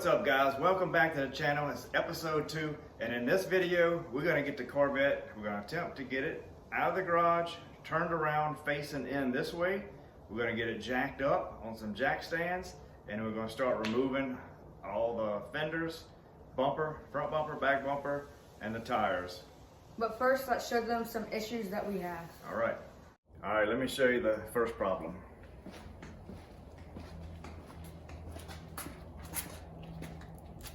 What's up, guys? Welcome back to the channel. It's episode 2, and in this video we're going to get the Corvette. We're going to attempt to get it out of the garage, turned around facing in this way. We're going to get it jacked up on some jack stands, and we're going to start removing all the fenders, bumper, front bumper, back bumper, and the tires. But first, let's show them some issues that we have. All right, let me show you the first problem.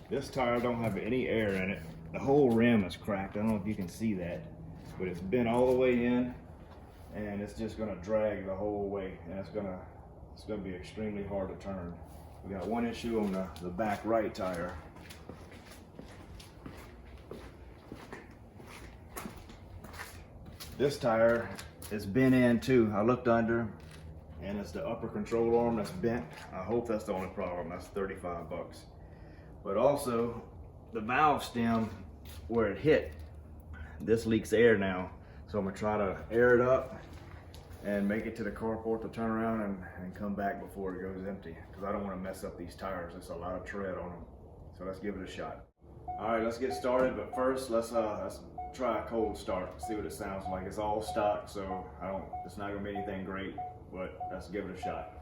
This tire don't have any air in it. The whole rim is cracked. I don't know if you can see that, but it's bent all the way in, and it's just gonna drag the whole way, and it's gonna be extremely hard to turn. We got one issue on the back right tire. This tire is bent in too. I looked under, and it's the upper control arm that's bent. I hope that's the only problem. That's 35 bucks. But also, the valve stem, where it hit, this leaks air now. So I'm gonna try to air it up and make it to the carport to turn around and come back before it goes empty. Because I don't wanna mess up these tires. There's a lot of tread on them. So let's give it a shot. All right, let's get started. But first, let's try a cold start, see what it sounds like. It's all stock, so it's not gonna be anything great, but let's give it a shot.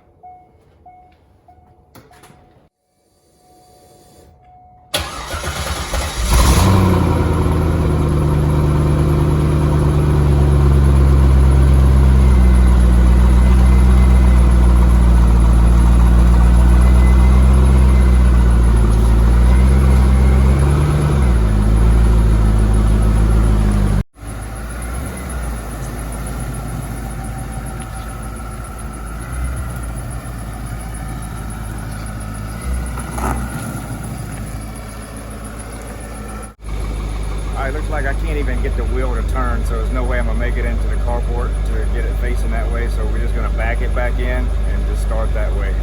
It looks like I can't even get the wheel to turn, so there's no way I'm gonna make it into the carport to get it facing that way, so we're just gonna back it back in and just start that way.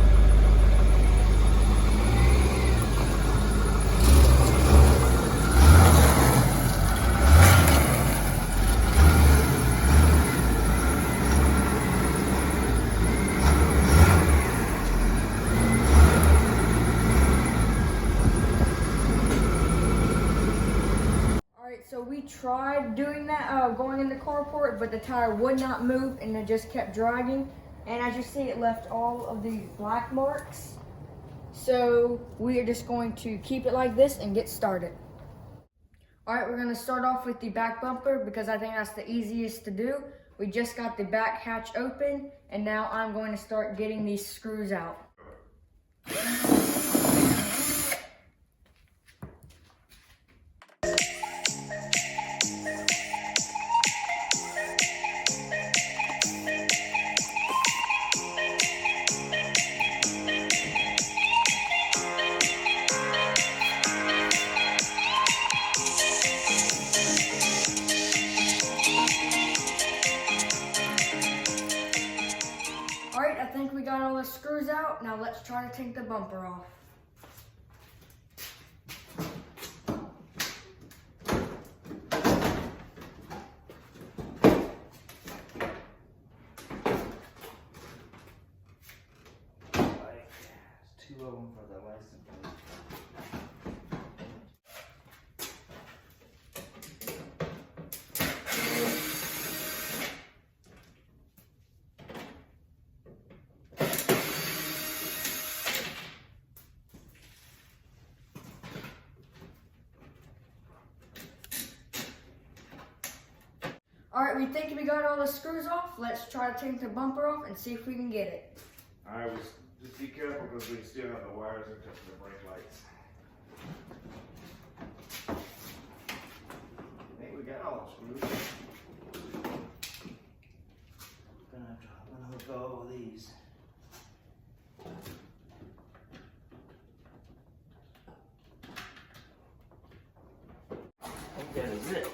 So we tried doing that, going in the carport, but the tire would not move and it just kept dragging. And as you see, it left all of these black marks. So we are just going to keep it like this and get started. All right, we're gonna start off with the back bumper because I think that's the easiest to do. We just got the back hatch open, and now I'm going to start getting these screws out. Alright, I think we got all the screws out. Now let's try to take the bumper off. There's 2 of them for the license plate. Alright, we think we got all the screws off. Let's try to take the bumper off and see if we can get it. Alright, just be careful because we still have the wires hooked up to the brake lights. I think we got all the screws. I'm gonna hook all of these. I think that is it.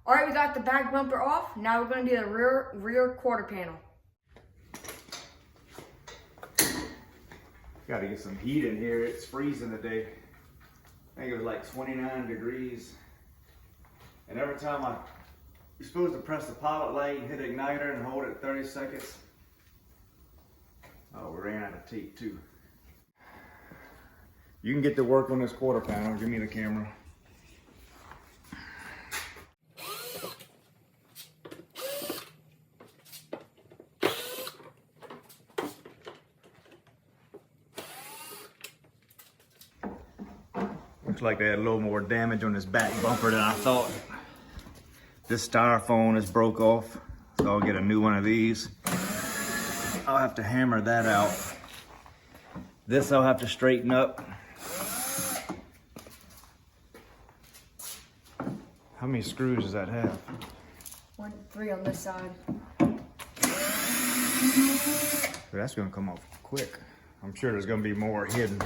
All right, we got the back bumper off. Now we're going to do the rear quarter panel. Got to get some heat in here. It's freezing today. I think it was like 29 degrees. And every time you're supposed to press the pilot light, hit igniter, and hold it 30 seconds. Oh, we ran out of tape too. You can get to work on this quarter panel. Give me the camera. Looks like they had a little more damage on this back bumper than I thought. This styrofoam is broke off, so I'll get a new one of these. I'll have to hammer that out. This I'll have to straighten up. How many screws does that have? 1, 3 on this side. That's gonna come off quick. I'm sure there's gonna be more hidden.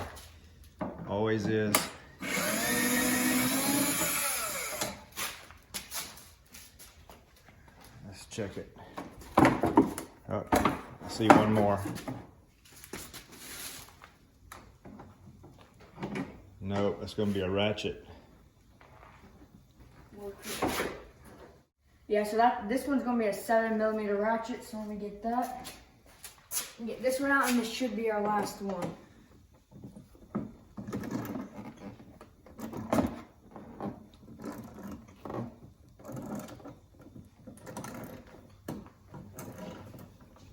Always is. Let's check it. Oh, I see one more. No, it's gonna be a ratchet. Yeah, so this one's gonna be a 7mm ratchet, so let me get that. Get this one out, and this should be our last one.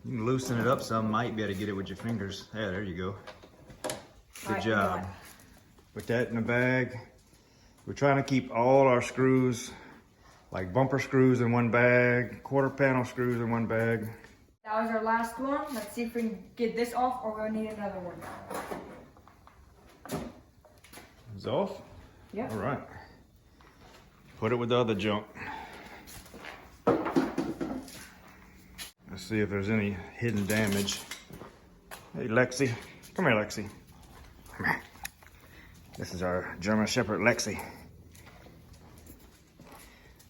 You can loosen it up some, might be able to get it with your fingers. Yeah, there you go. Good job. Put that in the bag. We're trying to keep all our screws, like bumper screws in one bag, quarter panel screws in one bag. That was our last one. Let's see if we can get this off, or we're gonna need another one. It's off? Yep. All right. Put it with the other junk. Let's see if there's any hidden damage. Hey, Lexi. Come here, Lexi. Come here. This is our German Shepherd, Lexi.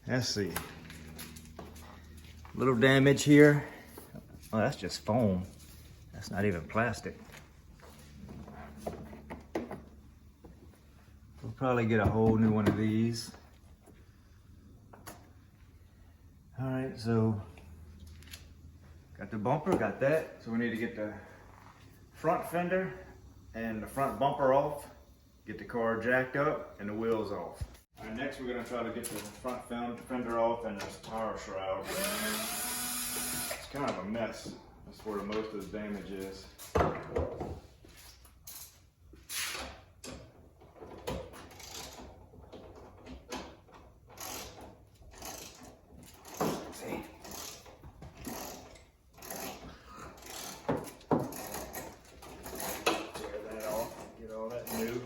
Let's see. Little damage here. Oh, that's just foam. That's not even plastic. We'll probably get a whole new one of these. All right, so got the bumper, got that. So we need to get the front fender and the front bumper off, get the car jacked up and the wheels off. All right, next we're gonna try to get the front fender off and this tire shroud. It's kind of a mess. That's where most of the damage is. See? Tear that off, get all that new.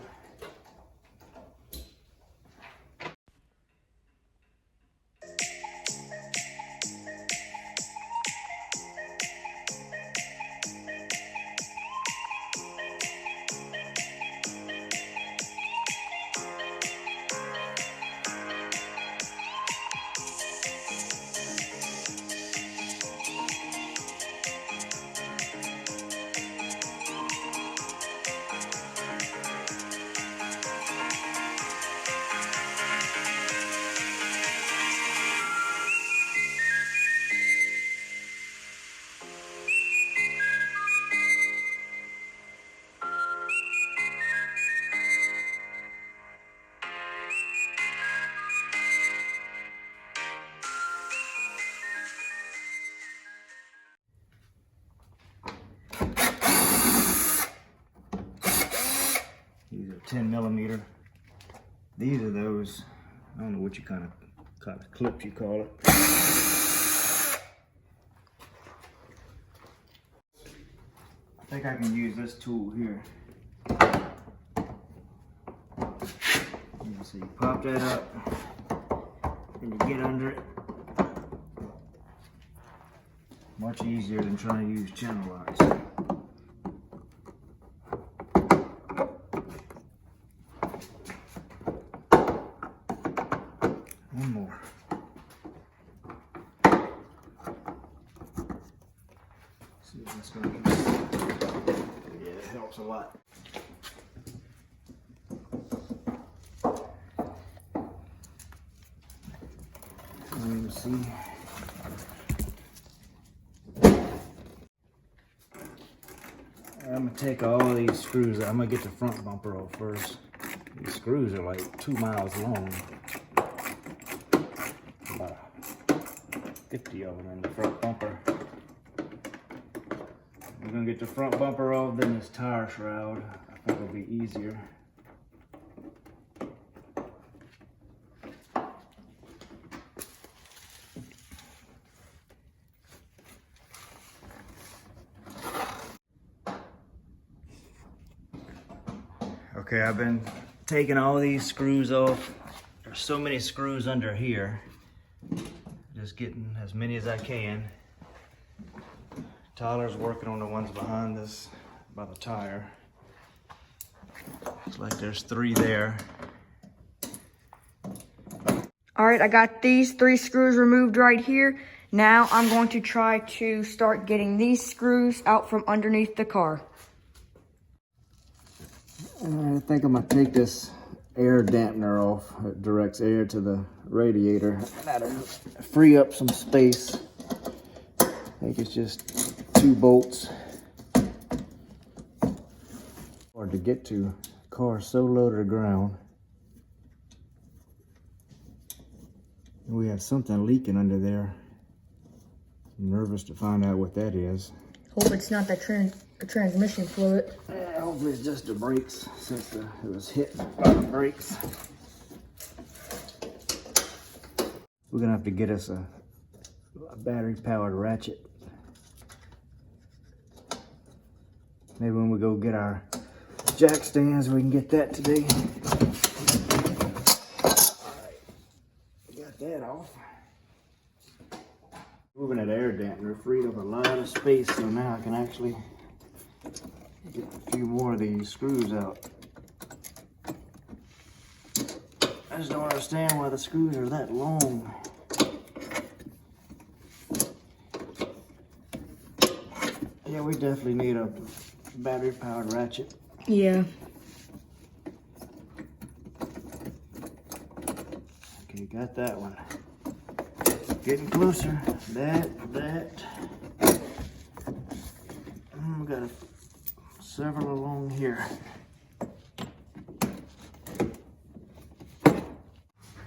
These are 10mm. These are those, I don't know what you kind of clips you call it. I think I can use this tool here. So you pop that up and you get under it. Much easier than trying to use channel locks. One more. See if that's gonna help. Yeah, it helps a lot. see. I'm gonna take all these screws out. I'm gonna get the front bumper off first. These screws are like 2 miles long. About 50 of them in the front bumper. We're gonna get the front bumper off, then this tire shroud. I think it'll be easier. Okay, I've been taking all these screws off. There's so many screws under here. Just getting as many as I can. Tyler's working on the ones behind this by the tire. Looks like there's 3 there. All right, I got these 3 screws removed right here. Now I'm going to try to start getting these screws out from underneath the car. I think I'm gonna take this air dampener off. It directs air to the radiator. That'll free up some space. I think it's just 2 bolts. Hard to get to. The car is so low to the ground. We have something leaking under there. I'm nervous to find out what that is. Hope it's not the transmission fluid. Hopefully it's just the brakes, since it was hit by the brakes. We're gonna have to get us a battery-powered ratchet. Maybe when we go get our jack stands, we can get that today. Alright, got that off. Moving that air dampener freed up a lot of space, so now I can actually get a few more of these screws out. I just don't understand why the screws are that long. Yeah, we definitely need a battery-powered ratchet. Yeah. Okay, got that one. Getting closer. That. We got several along here.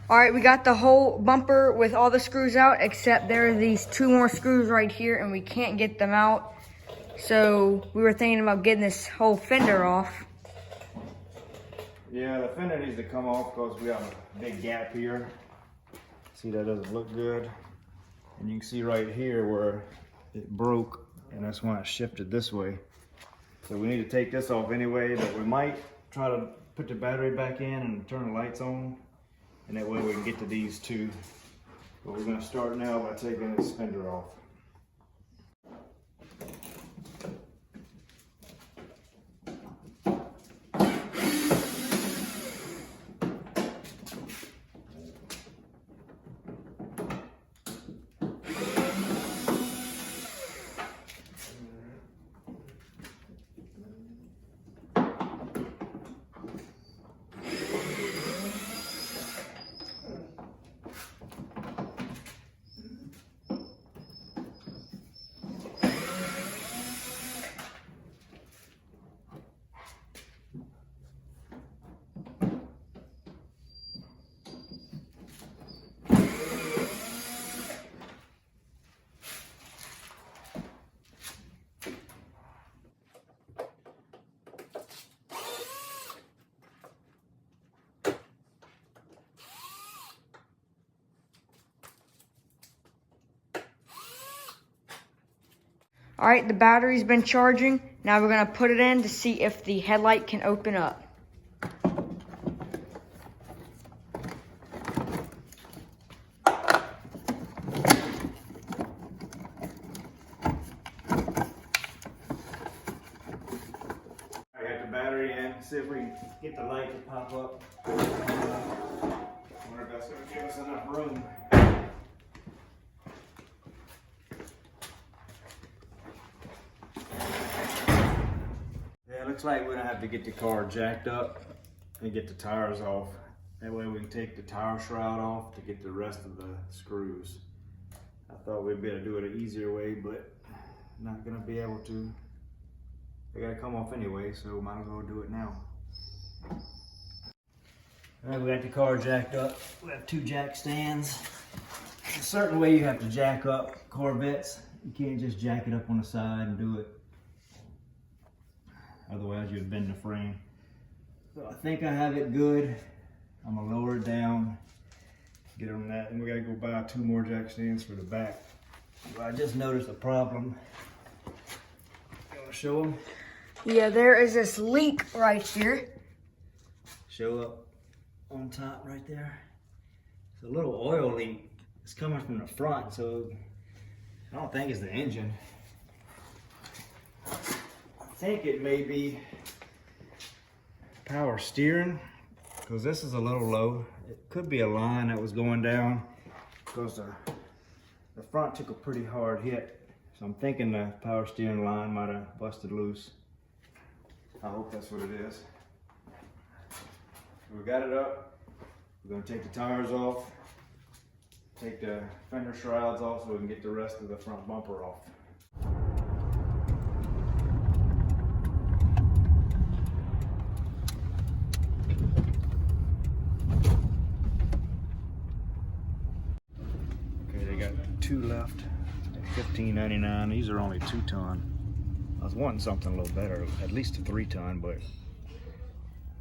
All right, we got the whole bumper with all the screws out, except there are these 2 more screws right here, and we can't get them out. So we were thinking about getting this whole fender off. Yeah, the fender needs to come off because we have a big gap here. See, that doesn't look good. And you can see right here where it broke, and that's why it shifted this way. So we need to take this off anyway, but we might try to put the battery back in and turn the lights on. And that way we can get to these 2. But we're gonna start now by taking this fender off. All right, the battery's been charging. Now we're gonna put it in to see if the headlight can open up. I got the battery in, see if we can get the light to pop up. I wonder if that's gonna give us enough room. Yeah, it looks like we're gonna have to get the car jacked up and get the tires off. That way we can take the tire shroud off to get the rest of the screws. I thought we'd be able to do it an easier way, but not gonna be able to. They gotta come off anyway, so might as well do it now. All right, we got the car jacked up. We have 2 jack stands. There's a certain way you have to jack up Corvettes. You can't just jack it up on the side and do it. Otherwise you'd bend the frame. So I think I have it good. I'm gonna lower it down, get on that, and we gotta go buy 2 more jack stands for the back. Well, I just noticed a problem. You wanna show them? Yeah, there is this leak right here. Show up on top right there. It's a little oil leak. It's coming from the front, so I don't think it's the engine. I think it may be power steering, because this is a little low. It could be a line that was going down, because the front took a pretty hard hit. So I'm thinking the power steering line might have busted loose. I hope that's what it is. We got it up. We're gonna take the tires off, take the fender shrouds off so we can get the rest of the front bumper off. Okay, they got 2 left at $15.99. These are only 2 ton. I was wanting something a little better, at least a 3 ton, but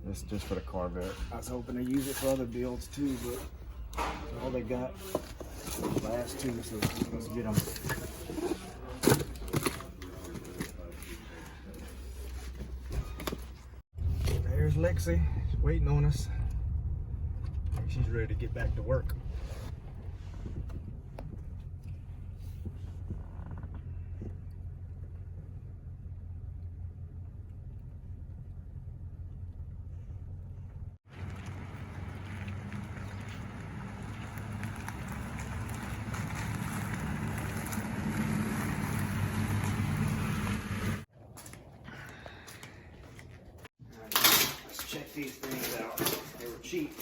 this is just for the Corvette. I was hoping to use it for other builds too, but that's all they got. Last 2, so let's get them. There's Lexi. She's waiting on us. She's ready to get back to work. Check these things out. They were cheap.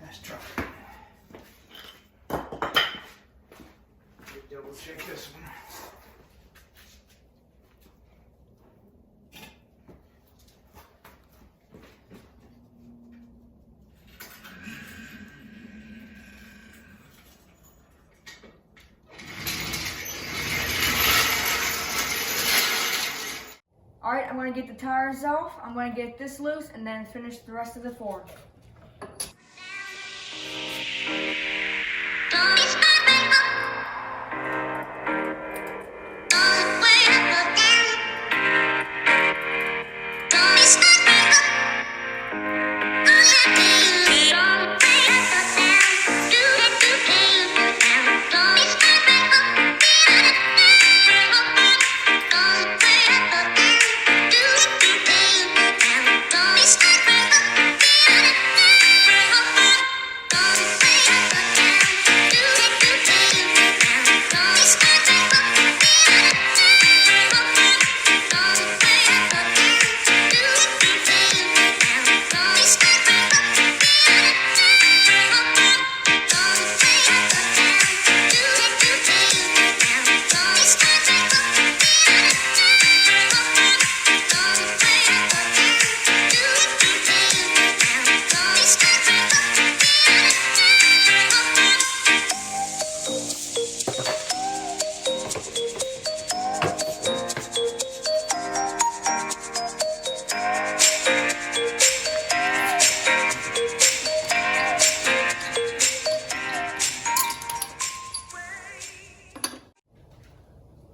Let's try it. Double check this one. All right, I'm gonna get the tires off. I'm gonna get this loose and then finish the rest of the fork.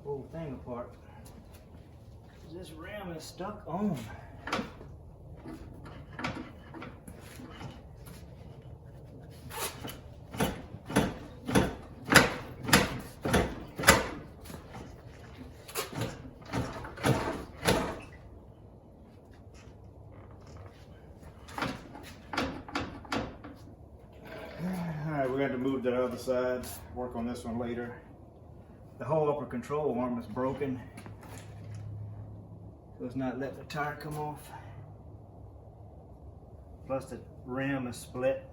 Whole thing apart. This ram is stuck on. Alright, we got to remove that other side, work on this one later. The whole upper control arm is broken. So it's not letting the tire come off. Plus the rim is split.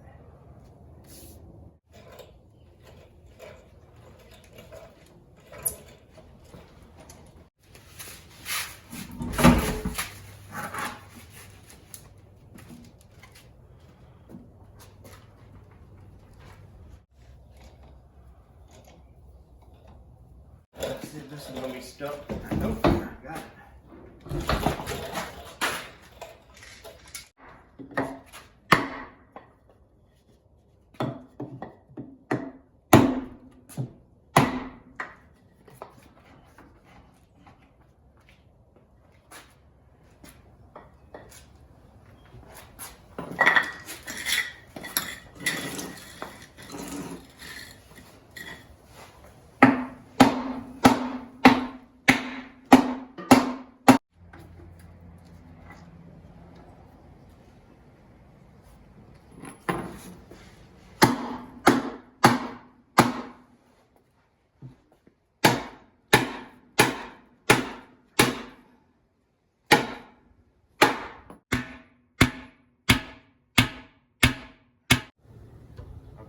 Let's see if this is gonna be stuck. Nope, got it.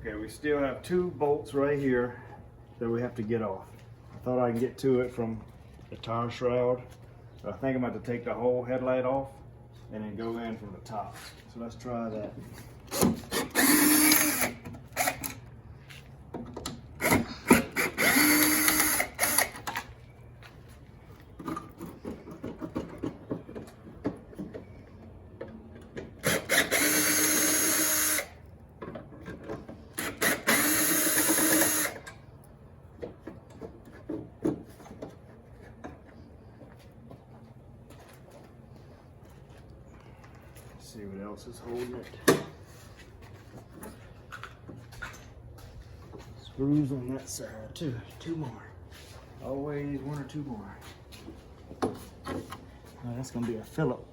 Okay, we still have 2 bolts right here that we have to get off. I thought I could get to it from the tire shroud, but I think I'm about to take the whole headlight off and then go in from the top. So let's try that. See what else is holding it. Screws on that side too. 2 more. Always 1 or 2 more. Now that's gonna be a Phillip.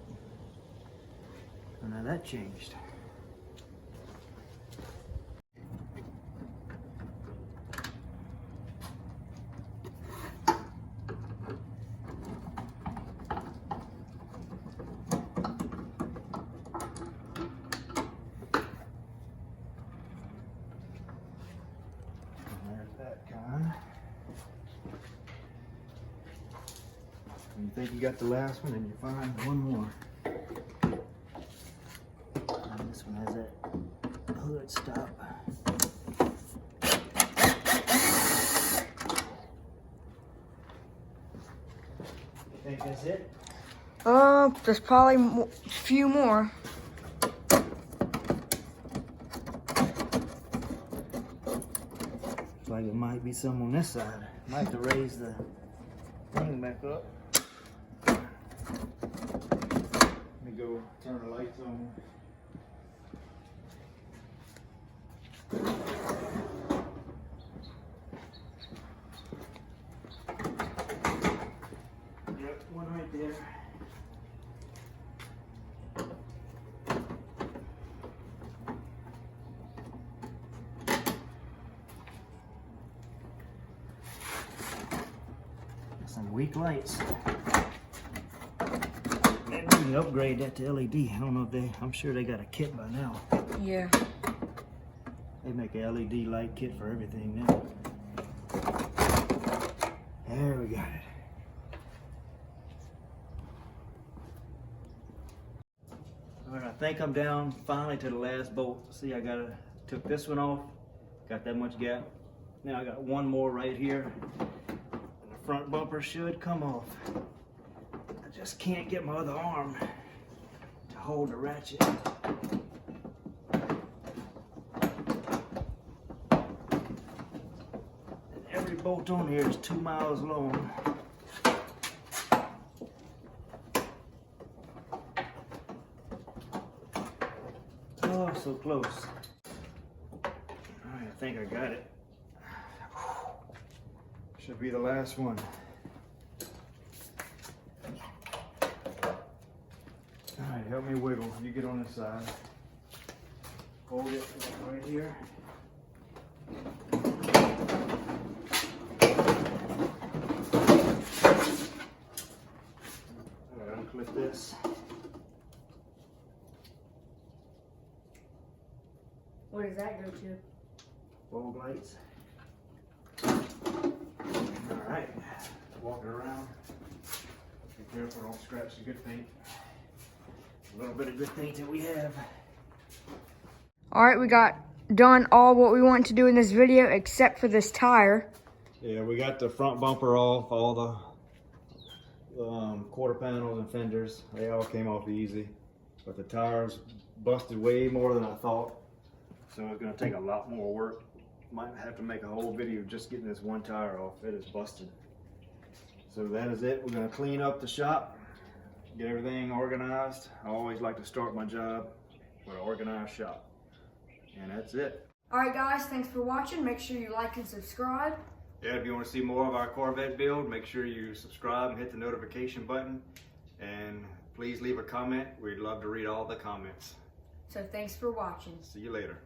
Oh, now that changed. You think you got the last one and you find 1 more. And this one has that hood stop. You think that's it? There's probably a few more. Looks like it might be some on this side. Might have to raise the thing back up. Let me go turn the lights on. Yep, one right there. Some weak lights. Maybe we can upgrade that to LED. I don't know if I'm sure they got a kit by now. Yeah. They make a LED light kit for everything now. There we got it. All right, I think I'm down finally to the last bolt. See, took this one off, got that much gap. Now I got 1 more right here. Front bumper should come off. I just can't get my other arm to hold the ratchet. And every bolt on here is 2 miles long. Oh, so close. All right, I think I got it. Should be the last one. All right, help me wiggle. You get on this side. Hold it right here. with this. What does that go to? Fog lights. Alright, walk it around. Be careful, don't scratch the good paint. A little bit of good paint that we have. Alright, we got done all what we want to do in this video except for this tire. Yeah, we got the front bumper off, all the quarter panels and fenders. They all came off easy. But the tires busted way more than I thought. So it's gonna take a lot more work. Might have to make a whole video just getting this one tire off. It is busted. So that is it. We're gonna clean up the shop, get everything organized. I always like to start my job with an organized shop. And that's it. Alright guys, thanks for watching. Make sure you like and subscribe. Yeah, if you want to see more of our Corvette build, make sure you subscribe and hit the notification button. And please leave a comment. We'd love to read all the comments. So thanks for watching. See you later.